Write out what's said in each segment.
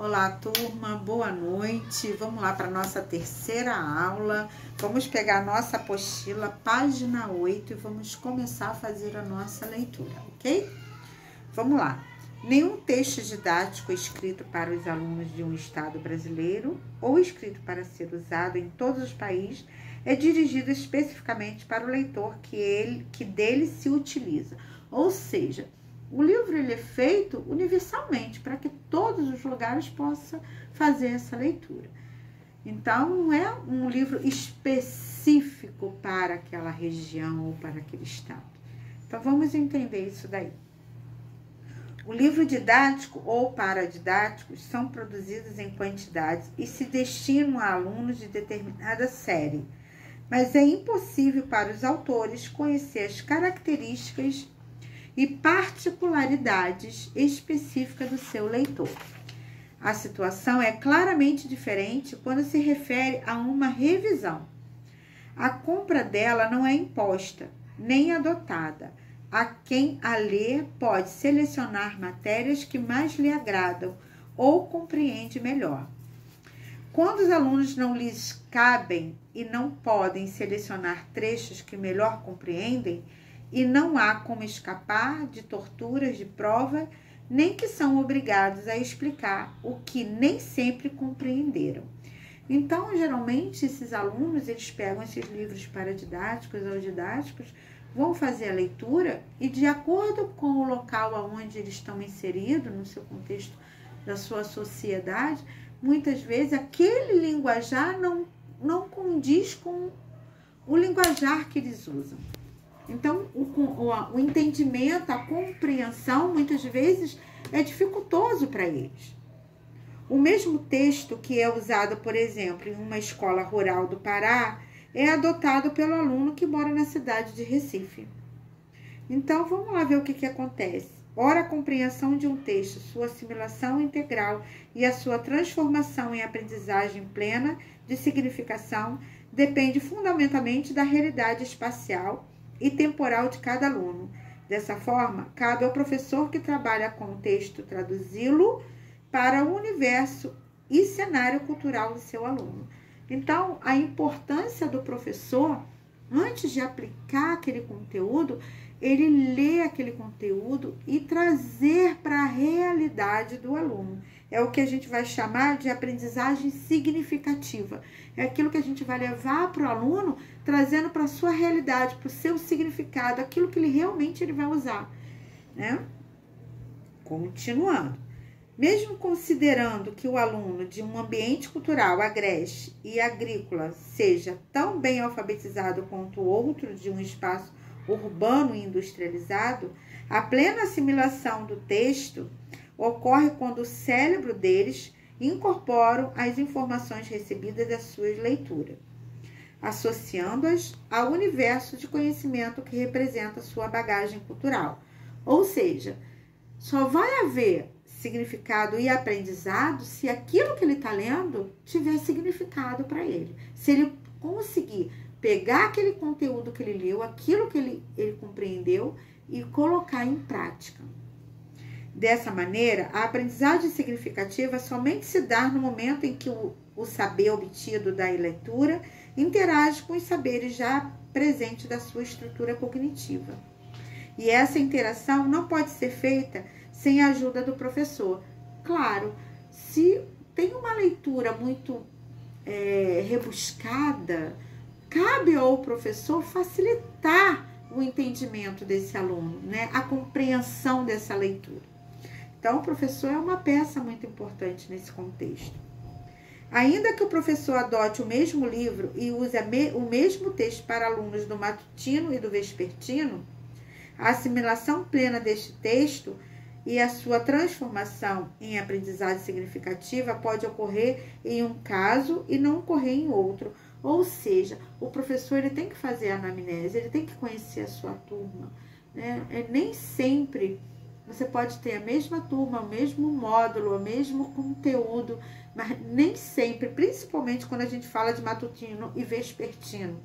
Olá, turma, boa noite. Vamos lá para a nossa terceira aula. Vamos pegar a nossa apostila, página 8, e vamos começar a fazer a nossa leitura, ok? Vamos lá. Nenhum texto didático escrito para os alunos de um estado brasileiro ou escrito para ser usado em todos os países é dirigido especificamente para o leitor que dele se utiliza. Ou seja, o livro ele é feito universalmente para que todos os lugares possam fazer essa leitura. Então, não é um livro específico para aquela região ou para aquele estado. Então, vamos entender isso daí. O livro didático ou paradidáticos são produzidos em quantidades e se destinam a alunos de determinada série, mas é impossível para os autores conhecer as características e particularidades específicas do seu leitor. A situação é claramente diferente quando se refere a uma revisão. A compra dela não é imposta, nem adotada. A quem a lê pode selecionar matérias que mais lhe agradam ou compreende melhor. Quando os alunos não lhes cabem e não podem selecionar trechos que melhor compreendem, e não há como escapar de torturas de prova, nem que são obrigados a explicar o que nem sempre compreenderam. Então, geralmente, esses alunos, eles pegam esses livros paradidáticos ou didáticos, vão fazer a leitura e, de acordo com o local onde eles estão inseridos, no seu contexto da sua sociedade, muitas vezes aquele linguajar não condiz com o linguajar que eles usam. Então, o entendimento, a compreensão, muitas vezes, é dificultoso para eles. O mesmo texto que é usado, por exemplo, em uma escola rural do Pará, é adotado pelo aluno que mora na cidade de Recife. Então, vamos lá ver o que acontece. Ora, a compreensão de um texto, sua assimilação integral e a sua transformação em aprendizagem plena de significação depende fundamentalmente da realidade espacial e temporal de cada aluno. Dessa forma, cabe ao professor que trabalha com o texto traduzi-lo para o universo e cenário cultural do seu aluno. Então, a importância do professor, antes de aplicar aquele conteúdo, ele lê aquele conteúdo e trazer para a realidade do aluno. É o que a gente vai chamar de aprendizagem significativa. É aquilo que a gente vai levar para o aluno, trazendo para a sua realidade, para o seu significado, aquilo que ele realmente vai usar, né? Continuando. Mesmo considerando que o aluno de um ambiente cultural agreste e agrícola seja tão bem alfabetizado quanto o outro de um espaço urbano e industrializado, a plena assimilação do texto ocorre quando o cérebro deles incorpora as informações recebidas das suas leituras, associando-as ao universo de conhecimento que representa sua bagagem cultural. Ou seja, só vai haver significado e aprendizado se aquilo que ele está lendo tiver significado para ele. Se ele conseguir pegar aquele conteúdo que ele leu, aquilo que ele compreendeu e colocar em prática. Dessa maneira, a aprendizagem significativa somente se dá no momento em que o saber obtido da leitura interage com os saberes já presentes da sua estrutura cognitiva. E essa interação não pode ser feita sem a ajuda do professor. Claro, se tem uma leitura muito rebuscada, cabe ao professor facilitar o entendimento desse aluno, né? A compreensão dessa leitura. Então, o professor é uma peça muito importante nesse contexto. Ainda que o professor adote o mesmo livro e use o mesmo texto para alunos do matutino e do vespertino, a assimilação plena deste texto e a sua transformação em aprendizagem significativa pode ocorrer em um caso e não ocorrer em outro. Ou seja, o professor ele tem que fazer a anamnese, ele tem que conhecer a sua turma, né? Nem sempre você pode ter a mesma turma, o mesmo módulo, o mesmo conteúdo, mas nem sempre, principalmente quando a gente fala de matutino e vespertino,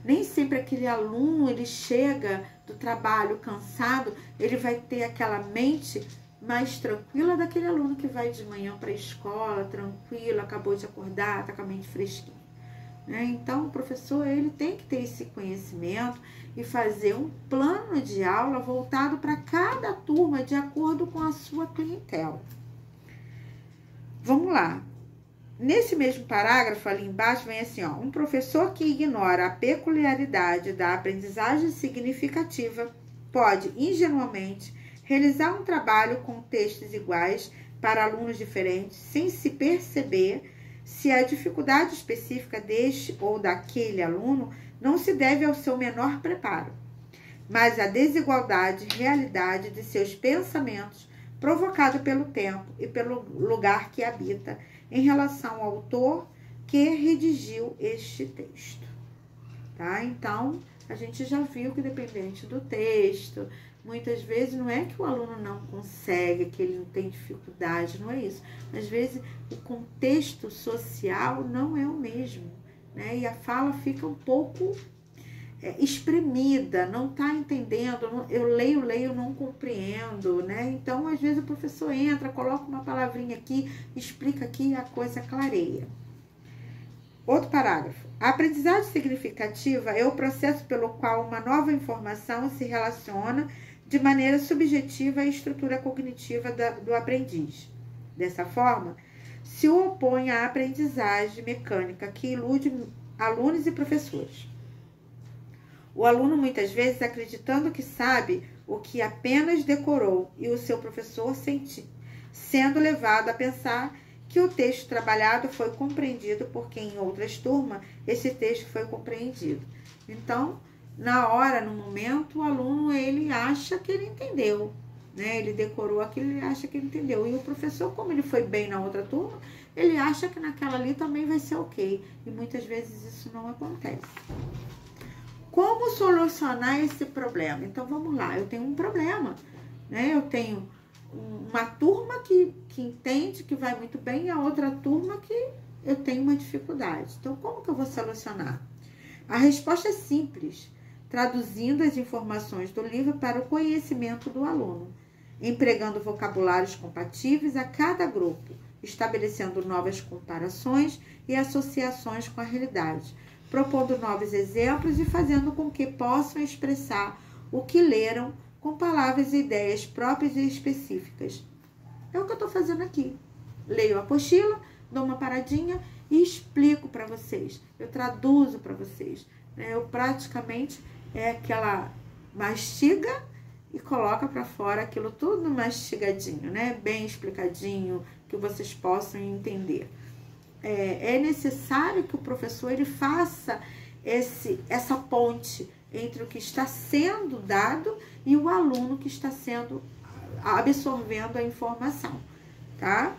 nem sempre aquele aluno ele chega do trabalho cansado, ele vai ter aquela mente mais tranquila daquele aluno que vai de manhã para a escola, tranquilo, acabou de acordar, está com a mente fresquinha. Né? Então, o professor ele tem que ter esse conhecimento e fazer um plano de aula voltado para cada turma de acordo com a sua clientela. Vamos lá. Nesse mesmo parágrafo, ali embaixo, vem assim, ó, um professor que ignora a peculiaridade da aprendizagem significativa pode, ingenuamente, realizar um trabalho com textos iguais para alunos diferentes, sem se perceber se a dificuldade específica deste ou daquele aluno não se deve ao seu menor preparo, mas à desigualdade e realidade de seus pensamentos provocado pelo tempo e pelo lugar que habita em relação ao autor que redigiu este texto. Tá? Então, a gente já viu que dependente do texto, muitas vezes não é que o aluno não consegue, que ele não tem dificuldade, não é isso. Às vezes o contexto social não é o mesmo, né? E a fala fica um pouco espremida, não está entendendo, eu leio, não compreendo, né? Então, às vezes o professor entra, coloca uma palavrinha aqui, explica aqui e a coisa clareia. Outro parágrafo. A aprendizagem significativa é o processo pelo qual uma nova informação se relaciona de maneira subjetiva à estrutura cognitiva do aprendiz. Dessa forma, se opõe à aprendizagem mecânica que ilude alunos e professores. O aluno, muitas vezes, acreditando que sabe o que apenas decorou e o seu professor sendo levado a pensar que o texto trabalhado foi compreendido porque em outras turmas esse texto foi compreendido. Então, na hora, no momento, o aluno ele acha que ele entendeu, né? Ele decorou aquilo, ele acha que ele entendeu. E o professor, como ele foi bem na outra turma, ele acha que naquela ali também vai ser ok. E muitas vezes isso não acontece. Como solucionar esse problema? Então, vamos lá. Eu tenho um problema, né? Eu tenho uma turma que entende que vai muito bem e a outra turma que eu tenho uma dificuldade. Então, como que eu vou solucionar? A resposta é simples, traduzindo as informações do livro para o conhecimento do aluno, empregando vocabulários compatíveis a cada grupo, estabelecendo novas comparações e associações com a realidade, propondo novos exemplos e fazendo com que possam expressar o que leram com palavras e ideias próprias e específicas. É o que eu estou fazendo aqui. Leio a apostila, dou uma paradinha e explico para vocês. Eu traduzo para vocês. Eu praticamente aquela mastiga e coloca para fora aquilo tudo mastigadinho, né? Bem explicadinho, que vocês possam entender. É necessário que o professor ele faça essa ponte entre o que está sendo dado e o aluno que está absorvendo a informação, tá?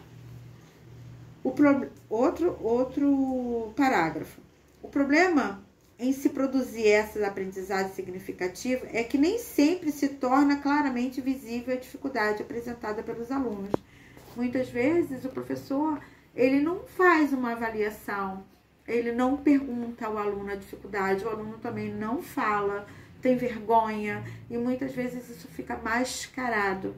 Outro parágrafo. O problema em se produzir essas aprendizagens significativas é que nem sempre se torna claramente visível a dificuldade apresentada pelos alunos. Muitas vezes o professor ele não faz uma avaliação, ele não pergunta ao aluno a dificuldade, o aluno também não fala, tem vergonha e muitas vezes isso fica mascarado.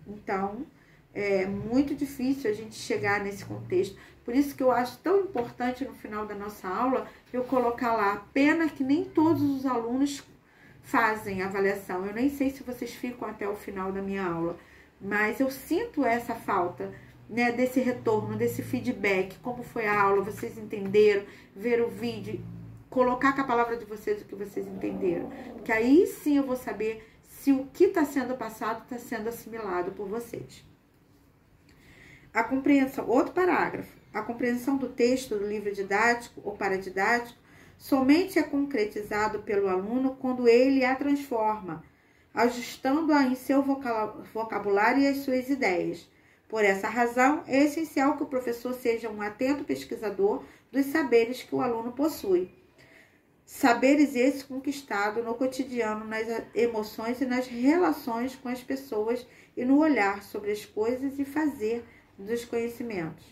Então, é muito difícil a gente chegar nesse contexto. Por isso que eu acho tão importante no final da nossa aula eu colocar lá, pena que nem todos os alunos fazem avaliação. Eu nem sei se vocês ficam até o final da minha aula, mas eu sinto essa falta, né, desse retorno, desse feedback, como foi a aula, vocês entenderam, ver o vídeo, colocar com a palavra de vocês o que vocês entenderam. Porque aí sim eu vou saber se o que está sendo passado está sendo assimilado por vocês. A compreensão, outro parágrafo. A compreensão do texto do livro didático ou paradidático somente é concretizado pelo aluno quando ele a transforma, ajustando-a em seu vocabulário e as suas ideias. Por essa razão, é essencial que o professor seja um atento pesquisador dos saberes que o aluno possui. Saberes esses conquistados no cotidiano, nas emoções e nas relações com as pessoas e no olhar sobre as coisas e fazer dos conhecimentos,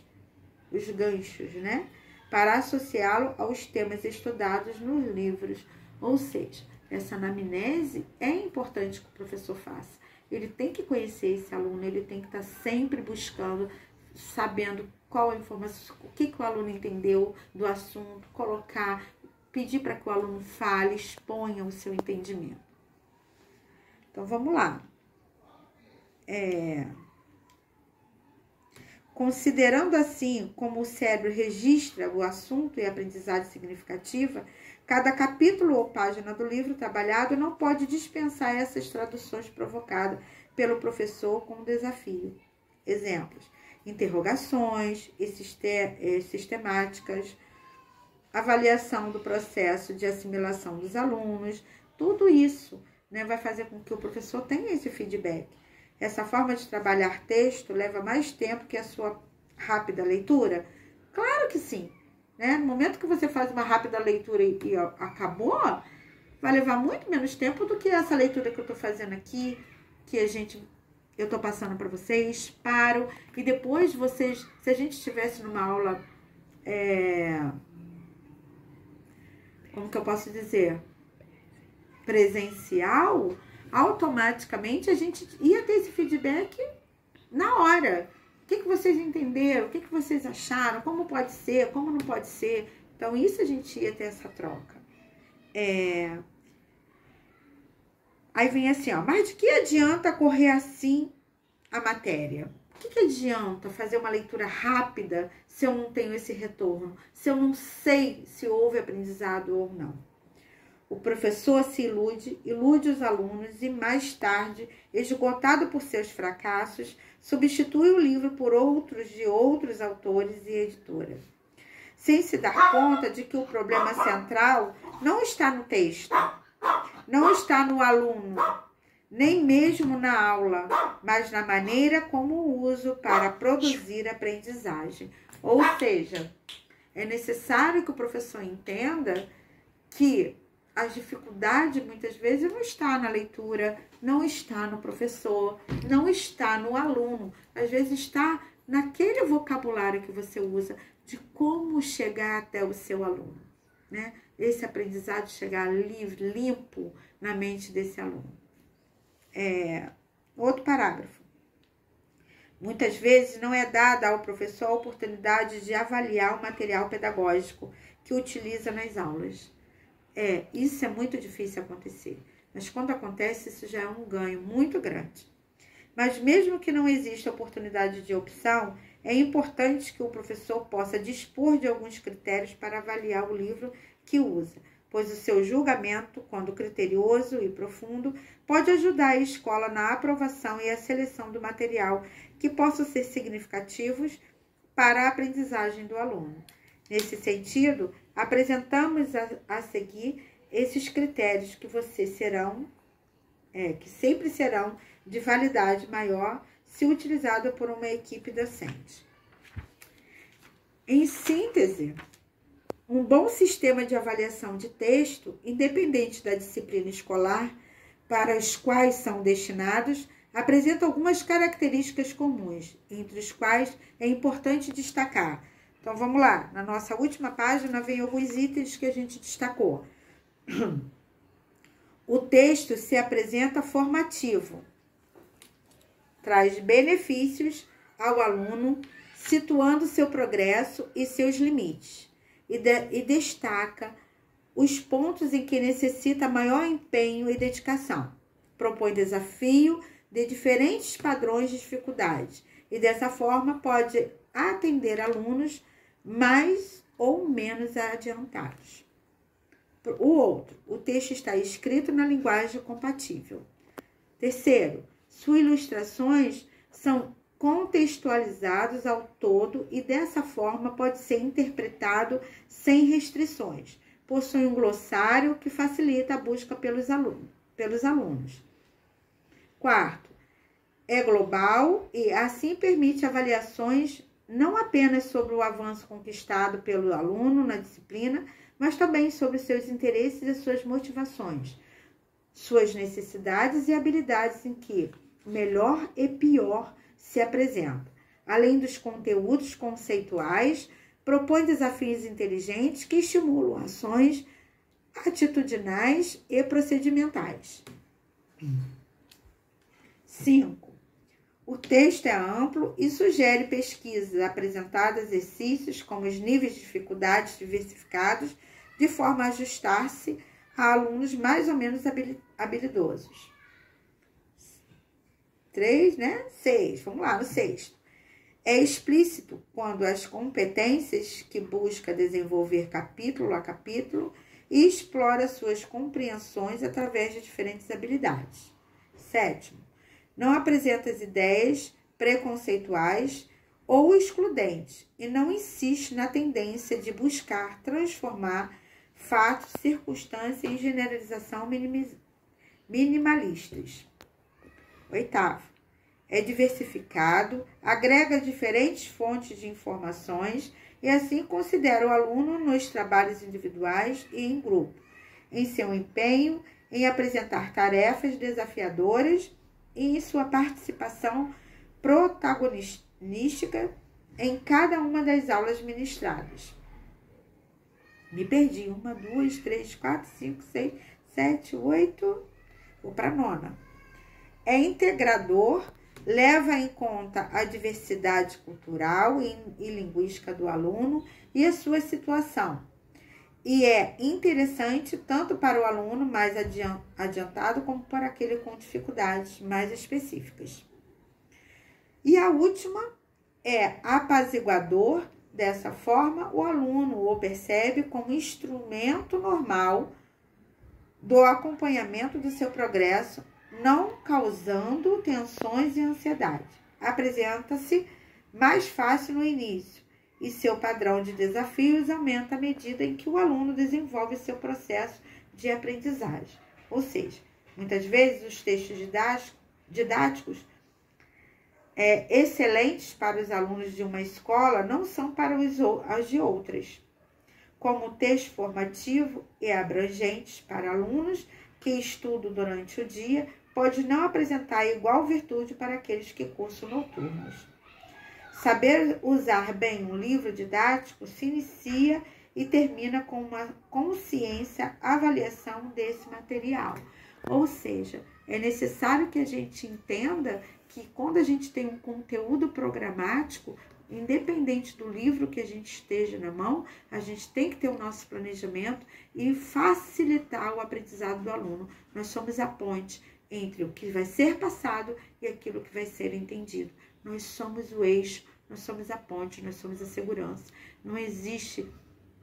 os ganchos, né? Para associá-lo aos temas estudados nos livros. Ou seja, essa anamnese é importante que o professor faça. ele tem que conhecer esse aluno, ele tem que estar sempre buscando, sabendo qual a informação, o que o aluno entendeu do assunto, colocar, pedir para que o aluno fale, exponha o seu entendimento. Então, vamos lá. Considerando assim como o cérebro registra o assunto e a aprendizagem significativa, cada capítulo ou página do livro trabalhado não pode dispensar essas traduções provocadas pelo professor como desafio. Exemplos: interrogações e sistemáticas, avaliação do processo de assimilação dos alunos, tudo isso, né, vai fazer com que o professor tenha esse feedback. Essa forma de trabalhar texto leva mais tempo que a sua rápida leitura? Claro que sim. Né? No momento que você faz uma rápida leitura e acabou, vai levar muito menos tempo do que essa leitura que eu estou fazendo aqui, que eu estou passando para vocês, paro, e depois vocês, se a gente estivesse numa aula, como que eu posso dizer, presencial, automaticamente a gente ia ter esse feedback na hora. O que vocês entenderam? O que vocês acharam? Como pode ser? Como não pode ser? Então, isso a gente ia ter essa troca. Aí vem assim, ó, mas de que adianta correr assim a matéria? O que adianta fazer uma leitura rápida se eu não tenho esse retorno? Se eu não sei se houve aprendizado ou não? O professor se ilude os alunos e, mais tarde, esgotado por seus fracassos, substitui o livro por outros de outros autores e editoras, sem se dar conta de que o problema central não está no texto, não está no aluno, nem mesmo na aula, mas na maneira como uso para produzir aprendizagem. Ou seja, é necessário que o professor entenda que a dificuldade, muitas vezes, não está na leitura, não está no professor, não está no aluno. Às vezes está naquele vocabulário que você usa, de como chegar até o seu aluno, né? Esse aprendizado chegar livre, limpo na mente desse aluno. Outro parágrafo. Muitas vezes não é dada ao professor a oportunidade de avaliar o material pedagógico que utiliza nas aulas. Isso é muito difícil acontecer, mas quando acontece, isso já é um ganho muito grande. Mas mesmo que não exista oportunidade de opção, é importante que o professor possa dispor de alguns critérios para avaliar o livro que usa, pois o seu julgamento, quando criterioso e profundo, pode ajudar a escola na aprovação e a seleção do material que possam ser significativos para a aprendizagem do aluno. Nesse sentido, apresentamos a seguir esses critérios que que sempre serão de validade maior se utilizado por uma equipe docente. Em síntese, um bom sistema de avaliação de texto, independente da disciplina escolar para os quais são destinados, apresenta algumas características comuns, entre os quais é importante destacar. Então, vamos lá. Na nossa última página, vem alguns itens que a gente destacou. O texto se apresenta formativo. Traz benefícios ao aluno, situando seu progresso e seus limites. E destaca os pontos em que necessita maior empenho e dedicação. Propõe desafio de diferentes padrões de dificuldade. E, dessa forma, pode atender alunos mais ou menos adiantados. O texto está escrito na linguagem compatível. Terceiro, suas ilustrações são contextualizadas ao todo e dessa forma pode ser interpretado sem restrições. Possui um glossário que facilita a busca pelos alunos. Quarto, é global e assim permite avaliações não apenas sobre o avanço conquistado pelo aluno na disciplina, mas também sobre seus interesses e suas motivações, suas necessidades e habilidades em que melhor e pior se apresenta. Além dos conteúdos conceituais, propõe desafios inteligentes que estimulam ações atitudinais e procedimentais. 5. O texto é amplo e sugere pesquisas, apresentando exercícios como os níveis de dificuldades diversificados, de forma a ajustar-se a alunos mais ou menos habilidosos. 3, né? 6. Vamos lá, no 6. É explícito quando as competências que busca desenvolver capítulo a capítulo e explora suas compreensões através de diferentes habilidades. 7. Não apresenta as ideias preconceituais ou excludentes e não insiste na tendência de buscar transformar fatos, circunstâncias em generalização minimalistas. 8. É diversificado, agrega diferentes fontes de informações e assim considera o aluno nos trabalhos individuais e em grupo, em seu empenho em apresentar tarefas desafiadoras e em sua participação protagonística em cada uma das aulas ministradas. Me perdi. 1, 2, 3, 4, 5, 6, 7, 8. Vou para a 9. É integrador, leva em conta a diversidade cultural e linguística do aluno e a sua situação. E é interessante tanto para o aluno mais adiantado como para aquele com dificuldades mais específicas. E a última é apaziguador. Dessa forma, o aluno o percebe como instrumento normal do acompanhamento do seu progresso, não causando tensões e ansiedade. Apresenta-se mais fácil no início e seu padrão de desafios aumenta à medida em que o aluno desenvolve seu processo de aprendizagem. Ou seja, muitas vezes os textos didáticos excelentes para os alunos de uma escola não são para as de outras. Como o texto formativo e abrangente para alunos que estudam durante o dia, pode não apresentar igual virtude para aqueles que cursam noturnos. Saber usar bem um livro didático se inicia e termina com uma consciência avaliação desse material. Ou seja, é necessário que a gente entenda que quando a gente tem um conteúdo programático, independente do livro que a gente esteja na mão, a gente tem que ter o nosso planejamento e facilitar o aprendizado do aluno. Nós somos a ponte entre o que vai ser passado e aquilo que vai ser entendido. Nós somos o eixo, nós somos a ponte, nós somos a segurança. Não existe,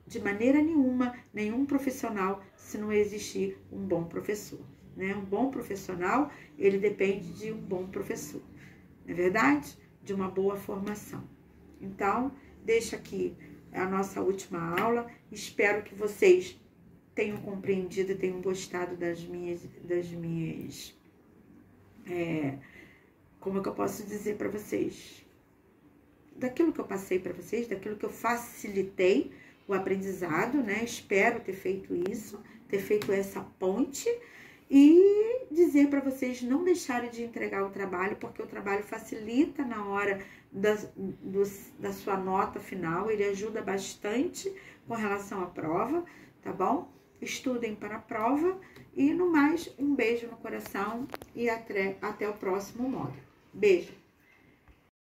de maneira nenhuma, nenhum profissional se não existir um bom professor. Né? Um bom profissional, ele depende de um bom professor, não é verdade? De uma boa formação. Então, deixa aqui a nossa última aula. Espero que vocês tenham compreendido e tenham gostado das minhas como é que eu posso dizer para vocês? Daquilo que eu passei para vocês, daquilo que eu facilitei o aprendizado, né? Espero ter feito isso, ter feito essa ponte. E dizer para vocês não deixarem de entregar o trabalho, porque o trabalho facilita na hora da sua nota final, ele ajuda bastante com relação à prova, tá bom? Estudem para a prova e, no mais, um beijo no coração e até o próximo módulo. Beijo!